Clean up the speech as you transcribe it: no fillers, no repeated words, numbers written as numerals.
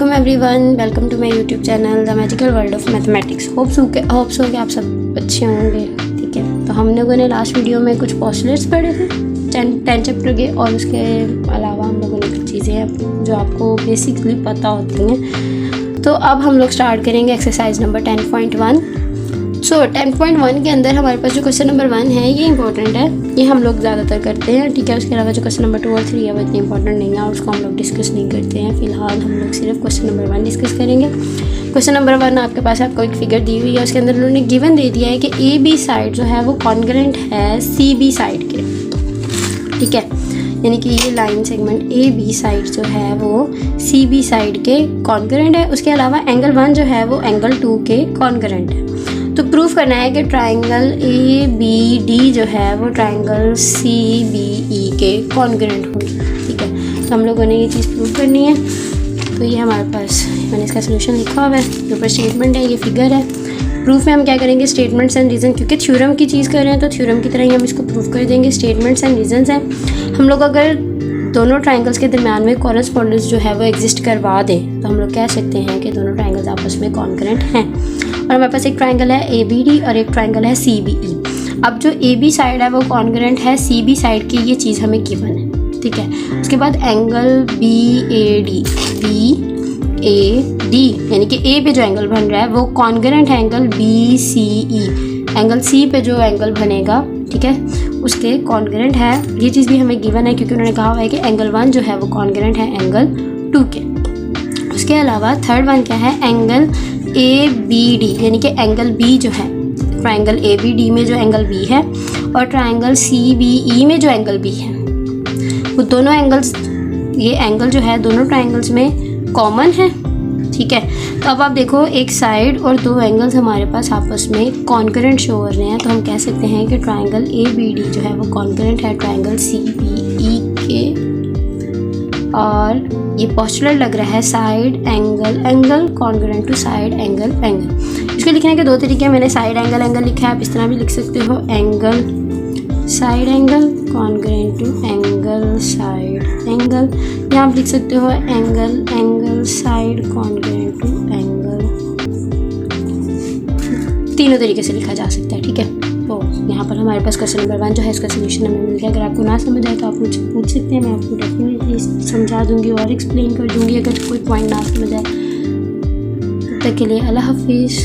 अस्सलामुअलैकुम everyone, welcome to my YouTube channel the magical world of mathematics. Hopes हो कि आप सब अच्छे होंगे। ठीक है, तो हम लोगों ने लास्ट वीडियो में कुछ पोस्टुलेट्स पढ़े थे 10 चैप्टर के, और उसके अलावा हम लोगों ने कुछ चीज़ें हैं जो आपको बेसिकली पता होती हैं। तो अब हम लोग स्टार्ट करेंगे एक्सरसाइज नंबर 10.1। सो 10.1 के अंदर हमारे पास जो क्वेश्चन नंबर 1 है ये इंपॉर्टेंट है, ये हम लोग ज़्यादातर करते हैं। ठीक है, उसके अलावा जो क्वेश्चन नंबर 2 और 3 है वो इतने इंपॉर्टेंट नहीं है और उसको हम लोग डिस्कस नहीं करते हैं। फिलहाल हम लोग सिर्फ क्वेश्चन नंबर 1 डिस्कस करेंगे। क्वेश्चन नंबर 1 आपके पास आपको एक फिगर दी हुई है, उसके अंदर उन्होंने गिवन दे दिया है कि ए बी साइड जो है वो कॉन्ग्रेंट है सी बी साइड के। ठीक है, यानी कि ये line segment A B side जो है वो सी बी साइड के कॉन्ग्रेंट है। उसके अलावा एंगल 1 जो है वो एंगल 2 के कॉन्ग्रेंट है। तो प्रूफ करना है कि ट्राइंगल ए बी डी जो है वो ट्राइंगल सी बी ई के कॉन्ग्रेंट होंगे। ठीक है, तो हम लोगों ने ये चीज़ प्रूफ करनी है। तो ये हमारे पास मैंने इसका सोल्यूशन लिखा हुआ है, जो ऊपर स्टेटमेंट है, ये फिगर है। प्रूफ में हम क्या करेंगे, स्टेटमेंट्स एंड रीज़न, क्योंकि थ्योरम की चीज़ कर रहे हैं तो थ्योरम की तरह ही हम इसको प्रूफ कर देंगे। स्टेटमेंट्स एंड रीजंस हैं। हम लोग अगर दोनों ट्राइंगल्स के दरमियान में कॉरेस्पॉन्डेंस जो है वो एग्जिस्ट करवा दें तो हम लोग कह सकते हैं कि दोनों ट्राइंगल्स आपस में कॉन्ग्रेंट हैं। और हमारे पास एक ट्राइंगल है ए बी डी और एक ट्राइंगल है सी बी ई। अब जो ए बी साइड है वो कॉन्ग्रेंट है सी बी साइड की, ये चीज़ हमें गिवन है। ठीक है, उसके बाद एंगल बी ए डी यानी कि ए पे जो एंगल बन रहा है वो कॉन्ग्रेंट है एंगल बी सी ई। एंगल सी पे जो एंगल बनेगा, ठीक है, उसके कॉन्ग्रेंट है। ये चीज़ भी हमें गिवन है क्योंकि उन्होंने कहा हुआ है कि एंगल 1 जो है वो कॉन्ग्रेंट है एंगल 2 के। उसके अलावा थर्ड वन क्या है, एंगल ए बी डी, यानी कि एंगल बी जो है ट्राइंगल ए बी डी में जो एंगल बी है और ट्राइंगल सी बी ई में जो एंगल बी है, वो दोनों एंगल्स, ये एंगल जो है दोनों ट्राइंगल्स में कॉमन है। ठीक है, तो अब आप देखो एक साइड और दो एंगल्स हमारे पास आपस में कॉन्करेंट शो हो रहे हैं, तो हम कह सकते हैं कि ट्राइंगल ए बी डी जो है वो कॉन्करेंट है ट्राइंगल सी बी ई के। और ये पोस्टुलेट लग रहा है side angle congruent to side angle. इसको लिखने के दो तरीके हैं। मैंने साइड एंगल लिखा है, आप इस तरह भी लिख सकते हो, angle side angle congruent to angle side angle, या आप लिख सकते हो angle side congruent to angle. तीनों तरीके से लिखा जा सकता है। ठीक है, तो यहाँ पर हमारे पास क्वेश्चन नंबर 1 जो है इसका सोल्यूशन हमें मिल गया। अगर आपको ना समझ आए तो आप मुझसे पूछ सकते हैं, मैं आपको डेफिनेटली समझा दूंगी और एक्सप्लेन कर दूंगी अगर कोई पॉइंट ना समझ आए। तब तक के लिए अल्लाह हाफिज़।